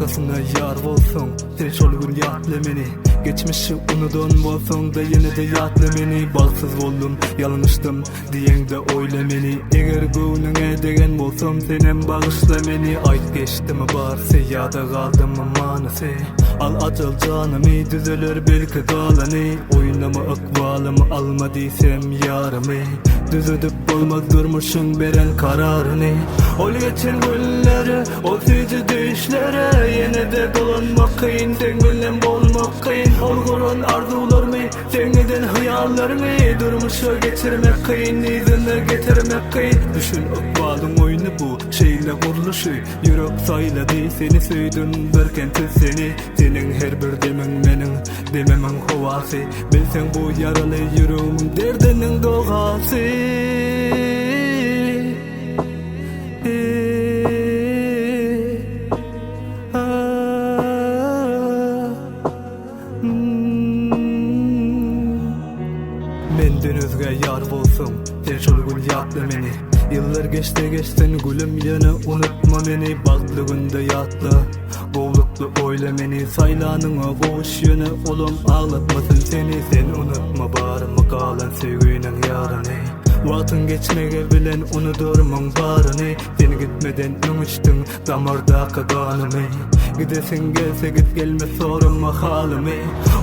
başkasına yar bolsun, sen şol gün yatla meni. Geçmişi unudun bolsun da yine de yatla meni. Baksız boldum, yalanıştım diyen de oyla meni. Eger göwnüňe degen bolsam senem bağışla meni. Ayt geçti mi barsa ýada galdymy manysy. Al ajal janymy düzeler belki galany. Oýnama ykbalymy alma diýsem ýaramy. Düzedip bolmaz durmuşun beren kararyny. Ol geçen günleri, o süýji düşleri. Yine de dolanmak kıyın, sen bilen bolmak kıyın. Ol goran arzularmy, seňeden hyýallarmy. Durmuşa geçirmek kıyın, izine getirmek kıyın. Düşün ykbalyň oýny bu, şeýle guruluşy. Ýürek saýlady, seni söýdüm berkensiz seni. Seniň her bir demeň meniň dememeň howasy. Bilseň bu ýaraly ýüregiň derdiniň dogasy. Menden özge yar bolsun, sen şol gün ýatla meni. Yıllar geçti seni gülüm ýene unutma meni. Bagly günde ýatla, gowlukly oýla meni. Saýlanyňa goş ýene olum ağlatmasyn seni. Sen unutma barmy galan sevginiň ýarany. Wagtyň geçmege bilen unudurmaň barany. Sen gitmeden öňüçdiň damardaky ganymy. Gidesin gelse git gelme sorma halymy.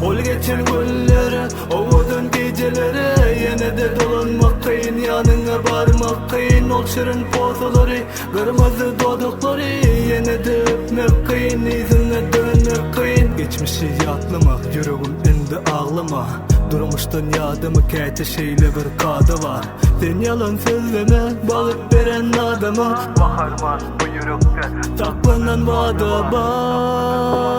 Ol geçen günleri, owudun gejeleri. Yine de dolanmak kıyın, ýanyňa barmak kıyın. Ol şirin pozalary, gırmızı doduklary. Yine de öpmek kıyın, izine dönmek kıyın. Geçmişi ýatlamak, ýüregim endi ağlama. Durmuşdan ýadymy käte şeýle bir kada var. Sen yalan sözleme, balyk beren adama. Baharman bu ýürekde saklanan wada bar.